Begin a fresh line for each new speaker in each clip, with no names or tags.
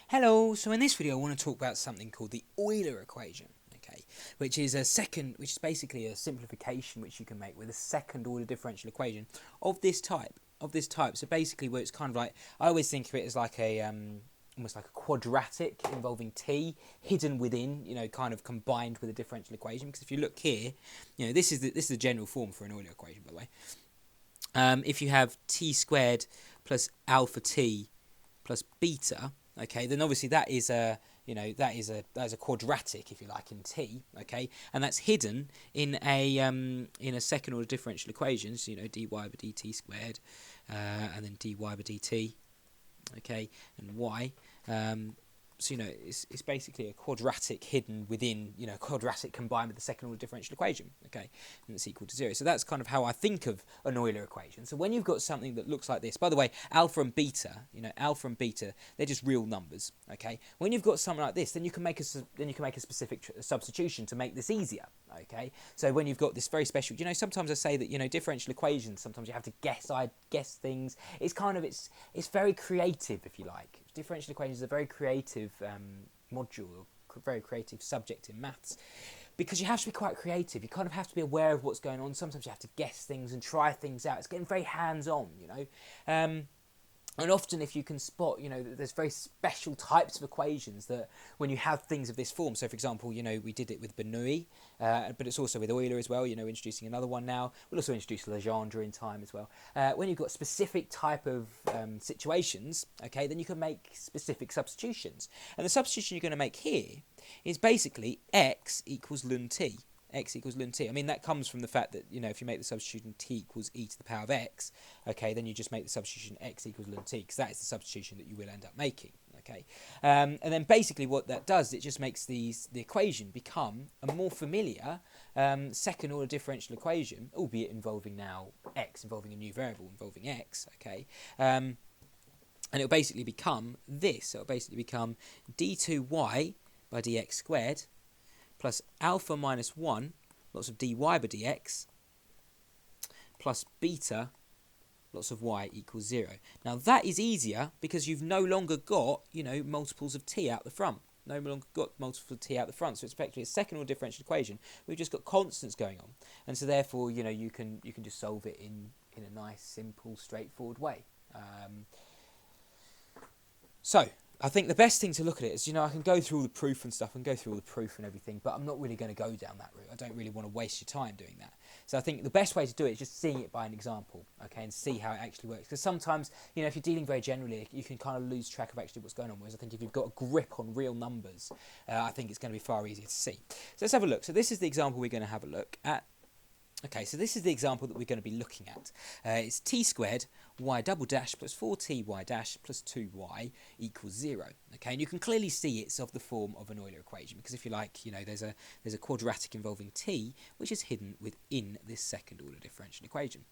Hello, so in this video I want to talk about something called the Euler Equation, okay, which is basically a simplification which you can make with a second order differential equation of this type. So basically where it's kind of like, I always think of it as like a almost like a quadratic involving t hidden within, kind of combined with a differential equation, because if you look here, this is the general form for an Euler equation, by the way. If you have t squared plus alpha t plus beta, okay, then obviously that is a quadratic, if you like, in t, okay, and that's hidden in a second order differential equation. So dy by dt squared, and then dy by dt, okay, and y. So it's basically a quadratic hidden within, a quadratic combined with the second order differential equation, okay, and it's equal to 0. So that's kind of how I think of an Euler equation. So when you've got something that looks like this, by the way, alpha and beta, they're just real numbers, okay. When you've got something like this, then you can make a specific substitution to make this easier, okay. So when you've got this very special, sometimes I say that differential equations, sometimes you have to guess things. It's very creative, if you like. Differential equations are a very creative module, or very creative subject in maths, because you have to be quite creative. You kind of have to be aware of what's going on. Sometimes you have to guess things and try things out. It's getting very hands-on, and often if you can spot, there's very special types of equations that when you have things of this form, so for example, we did it with Bernoulli, but it's also with Euler as well, we're introducing another one now. We'll also introduce Legendre in time as well. When you've got specific type of situations, okay, then you can make specific substitutions. And the substitution you're going to make here is basically x equals ln t. X equals ln t. I mean, that comes from the fact that, if you make the substitution t equals e to the power of x, okay, then you just make the substitution x equals ln t, because that is the substitution that you will end up making, okay. And then basically what that does, it just makes the equation become a more familiar second order differential equation, albeit involving now x, involving a new variable, involving x, okay. And it'll basically become this. So it'll basically become d2y by dx squared plus alpha minus 1, lots of dy by dx, plus beta, lots of y equals 0. Now that is easier because you've no longer got, multiples of t out the front. No longer got multiples of t out the front. So it's effectively a second order differential equation. We've just got constants going on. And so therefore, you can just solve it in a nice, simple, straightforward way. So I think the best thing to look at it is, I can go through all the proof and stuff and go through all the proof and everything, but I'm not really going to go down that route. I don't really want to waste your time doing that. So I think the best way to do it is just seeing it by an example, okay, and see how it actually works. Because sometimes, if you're dealing very generally, you can kind of lose track of actually what's going on. Whereas I think if you've got a grip on real numbers, I think it's going to be far easier to see. So let's have a look. So this is the example we're going to have a look at. Okay, so this is the example that we're going to be looking at. It's t squared y double dash plus 4ty dash plus 2y equals 0. Okay, and you can clearly see it's of the form of an Euler equation, because if you like, there's a quadratic involving t, which is hidden within this second order differential equation.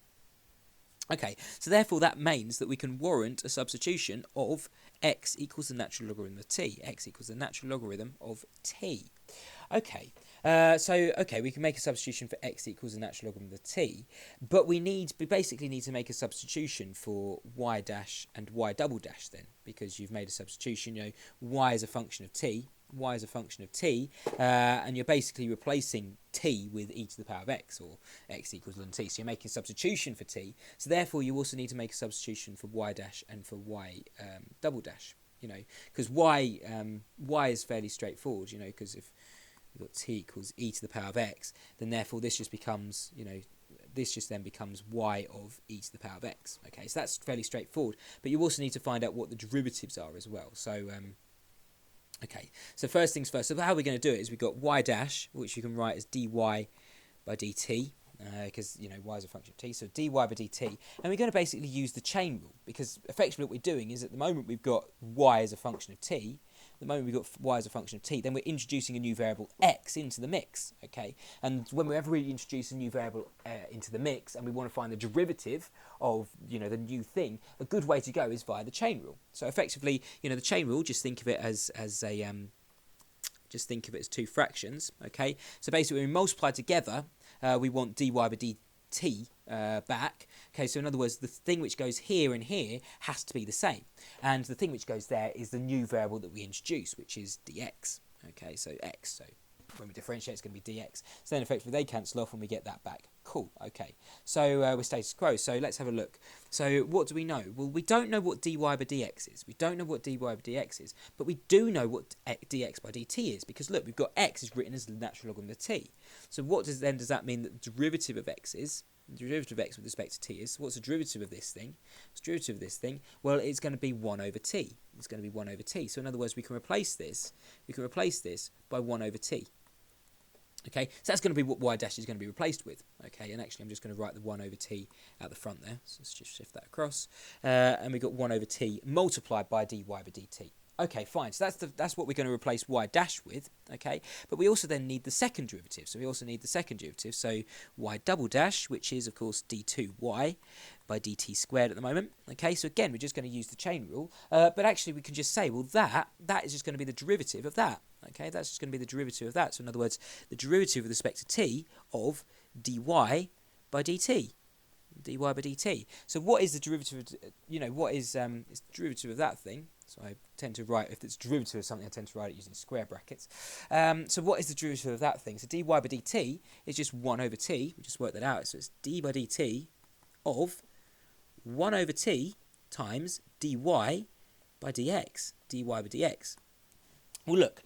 Okay, so therefore that means that we can warrant a substitution of x equals the natural logarithm of t. X equals the natural logarithm of t. Okay, we can make a substitution for x equals the natural logarithm of t, but we basically need to make a substitution for y dash and y double dash then, because you've made a substitution, y is a function of t, and you're basically replacing t with e to the power of x, or x equals ln t. So you're making a substitution for t. So therefore, you also need to make a substitution for y dash and for y double dash. Because y is fairly straightforward. Because if we've got t equals e to the power of x, then therefore this just becomes then becomes y of e to the power of x. Okay, so that's fairly straightforward. But you also need to find out what the derivatives are as well. So okay, so first things first. So how we're going to do it is we've got y dash, which you can write as dy by dt, because y is a function of t, so dy by dt, and we're going to basically use the chain rule, because effectively what we're doing is at the moment we've got y as a function of t. The moment we've got y as a function of t, then we're introducing a new variable x into the mix, okay? And whenever we introduce a new variable into the mix and we want to find the derivative of, the new thing, a good way to go is via the chain rule. So effectively, the chain rule, just think of it as two fractions, okay? So basically when we multiply together, we want dy by dt t back. Okay, so in other words, the thing which goes here and here has to be the same, and the thing which goes there is the new variable that we introduce, which is dx. Okay, so x. So when we differentiate, it's going to be dx. So then effectively they cancel off and we get that back. Cool. Okay, so we're status quo. So let's have a look. So what do we know? Well, we don't know what dy by dx is. We don't know what dy by dx is, but we do know what dx by dt is, because look, we've got x is written as the natural logarithm of t. So what does that mean that the derivative of x is? The derivative of x with respect to t is, what's the derivative of this thing? What's the derivative of this thing? Well, it's going to be 1 over t. It's going to be 1 over t. So in other words, we can replace this by 1 over t. Okay, so that's going to be what y dash is going to be replaced with. Okay, and actually I'm just going to write the 1 over t at the front there. So let's just shift that across. And we've got 1 over t multiplied by dy by dt. Okay, fine. So that's what we're going to replace y dash with. Okay, but we also then need the second derivative. So we also need the second derivative. So y double dash, which is of course d2y by dt squared at the moment. Okay, so again we're just going to use the chain rule. But actually we can just say, well, that is just going to be the derivative of that. Okay, that's just going to be the derivative of that. So in other words, the derivative with respect to t of dy by dt. dy by dt. So what is the derivative of, what is the derivative of that thing? So I tend to write, if it's derivative of something, I tend to write it using square brackets. So what is the derivative of that thing? So dy by dt is just 1 over t. We just work that out. So it's d by dt of 1 over t times dy by dx. dy by dx. Well, look,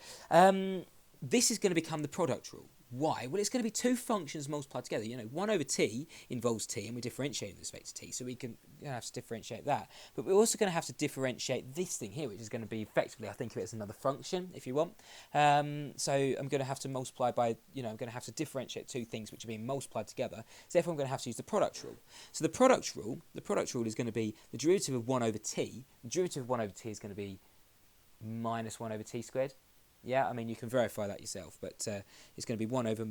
this is going to become the product rule. Why? Well, it's going to be two functions multiplied together. 1 over t involves t, and we differentiate with respect to t, so we're going to have to differentiate that. But we're also going to have to differentiate this thing here, which is going to be effectively, I think of it as another function, if you want. So I'm going to have to multiply by, I'm going to have to differentiate two things which are being multiplied together. So therefore, I'm going to have to use the product rule. So the product rule is going to be the derivative of 1 over t. The derivative of 1 over t is going to be minus 1 over t squared. Yeah, I mean, you can verify that yourself, but it's going to be 1 over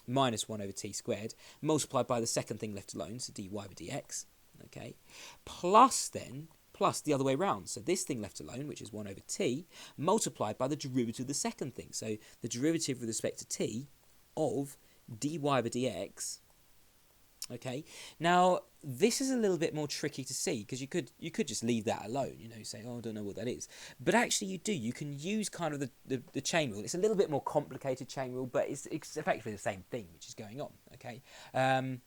minus 1 over t squared multiplied by the second thing left alone, so dy by dx, okay, plus the other way around, so this thing left alone, which is 1 over t, multiplied by the derivative of the second thing, so the derivative with respect to t of dy by dx. Okay, now this is a little bit more tricky to see, because you could just leave that alone, say, oh, I don't know what that is, but actually you can use kind of the chain rule. It's a little bit more complicated chain rule, but it's effectively the same thing which is going on. Okay, I'm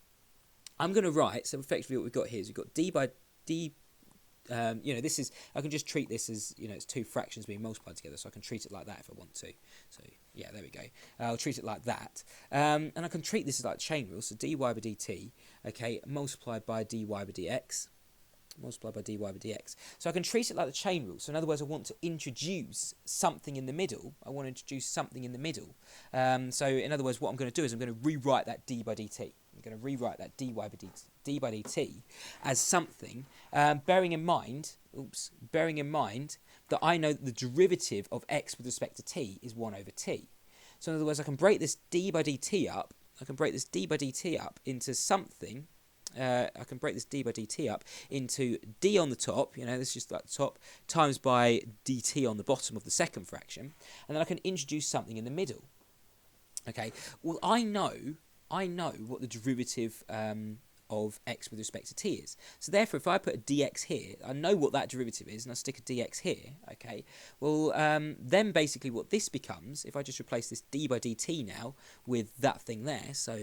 going to write, so effectively what we've got here is we've got d by d. This is, I can just treat this as, it's two fractions being multiplied together, so I can treat it like that if I want to. So, yeah, there we go. I'll treat it like that. And I can treat this as like chain rule, so dy by dt, okay, multiplied by dy by dx, multiplied by dy by dx. So I can treat it like the chain rule. So in other words, I want to introduce something in the middle. So in other words, what I'm going to do is I'm going to rewrite that d by dt. I'm going to rewrite that dy by dt as something, bearing in mind that I know that the derivative of x with respect to t is 1 over t. So in other words, I can break this d by dt up. Into something. I can break this d by dt up into d on the top, this is just like the top, times by dt on the bottom of the second fraction, and then I can introduce something in the middle. Okay, well, I know what the derivative of x with respect to t is. So therefore, if I put a dx here, I know what that derivative is, and I stick a dx here, okay? Well, then basically what this becomes, if I just replace this d by dt now with that thing there, so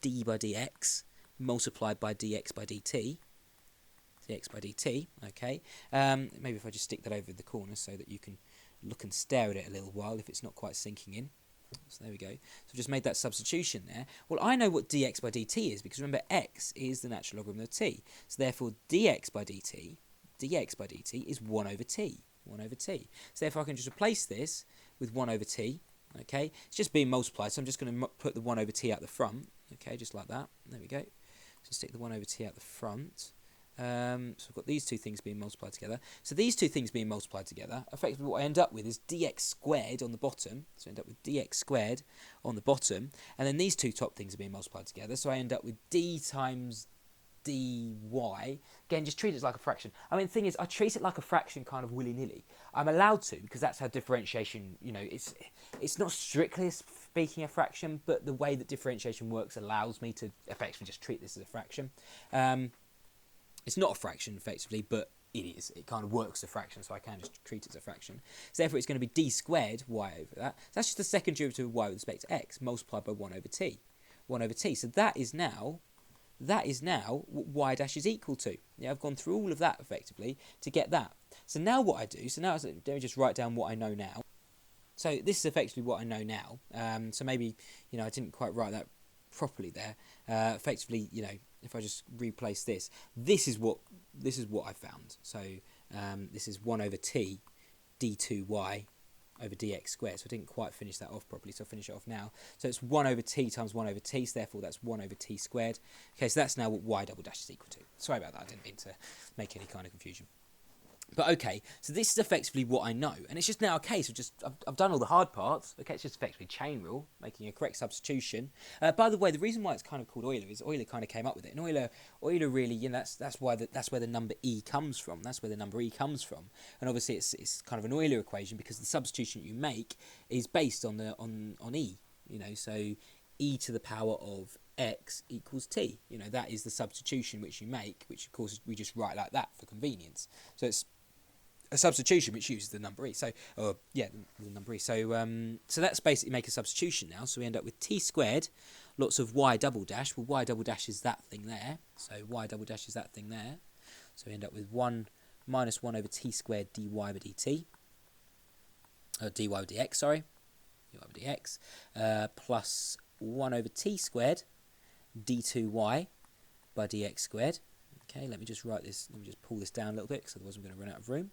d by dx multiplied by dx by dt, okay? Maybe if I just stick that over the corner so that you can look and stare at it a little while if it's not quite sinking in. So there we go. So I've just made that substitution there. Well, I know what dx by dt is, because remember, x is the natural logarithm of t. So therefore, dx by dt is 1 over t. So therefore, I can just replace this with 1 over t. Okay, it's just being multiplied, so I'm just going to put the 1 over t out the front. Okay, just like that. There we go. So stick the 1 over t out the front. So I've got these two things being multiplied together. So these two things being multiplied together, effectively what I end up with is dx squared on the bottom. So I end up with dx squared on the bottom. And then these two top things are being multiplied together. So I end up with d times dy. Again, just treat it like a fraction. I mean, the thing is, I treat it like a fraction kind of willy-nilly. I'm allowed to, because that's how differentiation, it's not strictly speaking a fraction, but the way that differentiation works allows me to effectively just treat this as a fraction. It's not a fraction, effectively, but it is. It kind of works as a fraction, so I can just treat it as a fraction. So therefore, it's going to be d squared y over that. So that's just the second derivative of y with respect to x multiplied by 1 over t. 1 over t. So that is now what y dash is equal to. Yeah, I've gone through all of that effectively to get that. So now what I do, let me just write down what I know now. So this is effectively what I know now. So maybe, I didn't quite write that properly there. Effectively, if I just replace this is what I found. So this is 1 over t d2y over dx squared. So I didn't quite finish that off properly, so I'll finish it off now. So it's 1 over t times 1 over t, so therefore that's 1 over t squared. Okay, so that's now what y double dash is equal to. Sorry about that, I didn't mean to make any kind of confusion. But okay, so this is effectively what I know, and it's just now a case of I've done all the hard parts. Okay, it's just effectively chain rule, making a correct substitution. By the way, the reason why it's kind of called Euler is Euler kind of came up with it, and Euler really, that's where the number e comes from. That's where the number e comes from, and obviously it's kind of an Euler equation because the substitution you make is based on e. So e to the power of x equals t. That is the substitution which you make, which of course we just write like that for convenience. So it's a substitution which uses the number e. So, the number e. So that's basically make a substitution now. So we end up with t squared, lots of y double dash. Well, y double dash is that thing there. So y double dash is that thing there. So we end up with 1 minus 1 over t squared dy by dt. Dy by dx, sorry. Dy by dx. Plus 1 over t squared d2y by dx squared. Okay, let me just write this. Let me just pull this down a little bit, because otherwise I'm going to run out of room.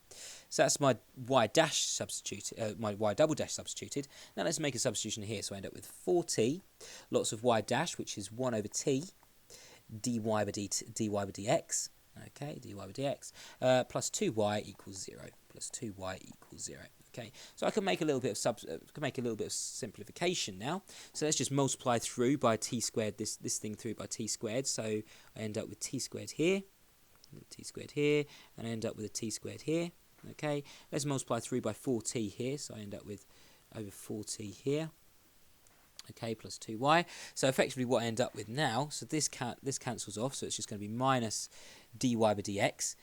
So that's my y dash substituted, my y double dash substituted. Now let's make a substitution here. So I end up with 4t, lots of y dash, which is 1 over t, dy by dx. Okay, dy by dx plus 2y equals 0. Plus 2y equals 0. Okay, so I can make a little bit of simplification now. So let's just multiply through by t squared this thing through by t squared. So I end up with t squared here, and I end up with a t squared here. Okay, let's multiply through by 4t here. So I end up with over 4t here. Okay, plus 2y. So effectively what I end up with now, so this cancels off, so it's just going to be minus dy by dx.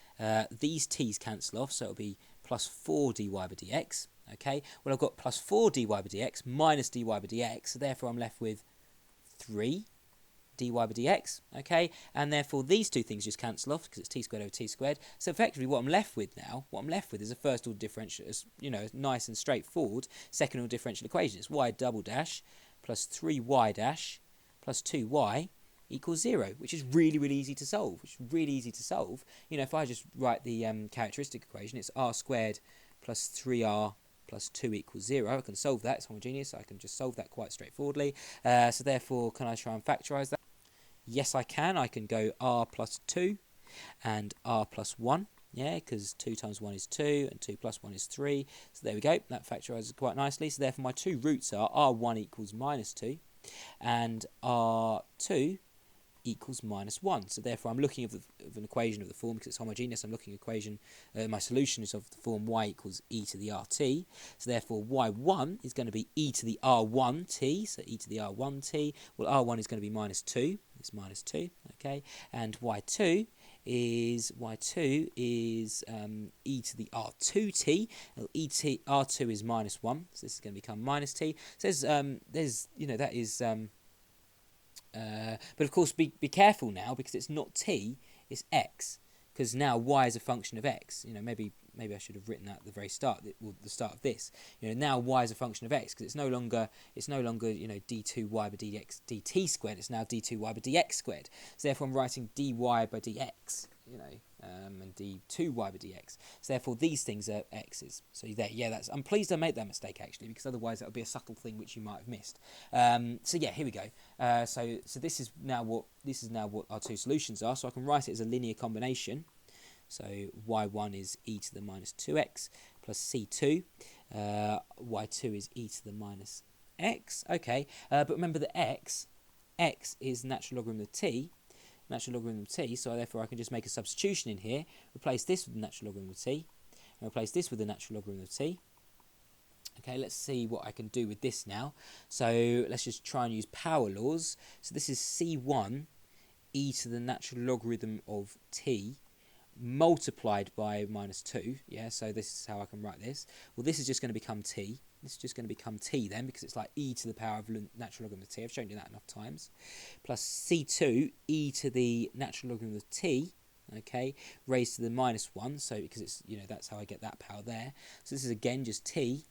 These t's cancel off, so it'll be plus 4 dy by dx. Okay, well I've got plus 4 dy by dx minus dy by dx, so therefore I'm left with 3 dy by dx. Okay, and therefore these two things just cancel off because it's t squared over t squared. So effectively what I'm left with now, is a first order differential, nice and straightforward second order differential equation. It's y double dash plus 3y dash plus 2y equals 0, which is really, really easy to solve. If I just write the characteristic equation, it's r squared plus 3r plus 2 equals 0. I can solve that. It's homogeneous, so I can just solve that quite straightforwardly. So therefore, can I try and factorise that? Yes, I can. I can go r plus 2 and r plus 1. Yeah, because 2 times 1 is 2, and 2 plus 1 is 3. So there we go. That factorises quite nicely. So therefore, my two roots are r1 equals minus 2, and r2 equals minus 1. So therefore, I'm looking of an equation of the form, because it's homogeneous, I'm looking at equation, my solution is of the form y equals e to the rt. So therefore, y1 is going to be e to the r1t. So e to the r1t. Well, r1 is going to be minus 2. It's minus 2. Okay. And y2 is e to the r2t. Well, r2 is minus 1, so this is going to become minus t. So but of course be careful now, because it's not t, it's x, because now y is a function of x. Maybe I should have written that at the very start, the start of this. Now y is a function of x, because it's no longer d2y by dx dt squared. It's now d2y by dx squared. So therefore I'm writing dy by dx, and d2y by dx. So therefore these things are x's. So there, I'm pleased I made that mistake actually, because otherwise that would be a subtle thing which you might have missed. So yeah, here we go. So this is now what our two solutions are. So I can write it as a linear combination. So y1 is e to the minus 2x plus c2. Y2 is e to the minus x. Okay, but remember that x is natural logarithm of t. So therefore I can just make a substitution in here, replace this with the natural logarithm of t, and replace this with the natural logarithm of t. Okay, let's see what I can do with this now. So let's just try and use power laws. So this is c1 e to the natural logarithm of t multiplied by minus 2. Yeah, so this is how I can write this. Well, this is just going to become t. This is just going to become t then, because it's like e to the power of natural logarithm of t. I've shown you that enough times. Plus c2 e to the natural logarithm of t, okay, raised to the minus 1. So because it's, that's how I get that power there. So this is again just t.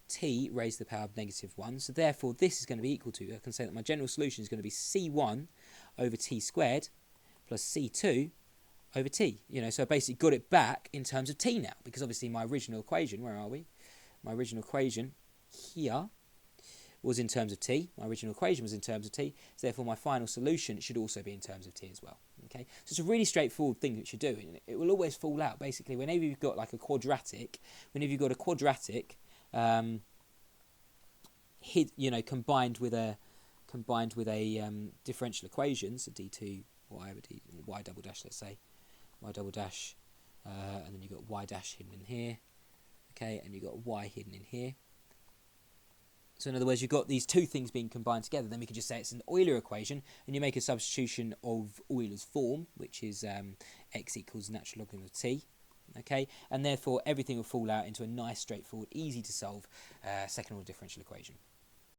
T raised to the power of negative 1. So therefore this is going to be equal to, I can say that my general solution is going to be c1 over t squared plus c2 over t. So I basically got it back in terms of t now, because obviously my original equation, where are we? My original equation here was in terms of t. My original equation was in terms of t. So therefore my final solution should also be in terms of t as well. Okay, so it's a really straightforward thing that you do. It will always fall out basically whenever you've got like a quadratic. Whenever you've got a quadratic, combined with a differential equation, so d2 y over y double dash, let's say y double dash, and then you've got y dash hidden in here, okay, and you've got y hidden in here. So in other words, you've got these two things being combined together. Then we could just say it's an Euler equation, and you make a substitution of Euler's form, which is x equals natural logarithm of t. Okay, and therefore everything will fall out into a nice, straightforward, easy to solve second order differential equation.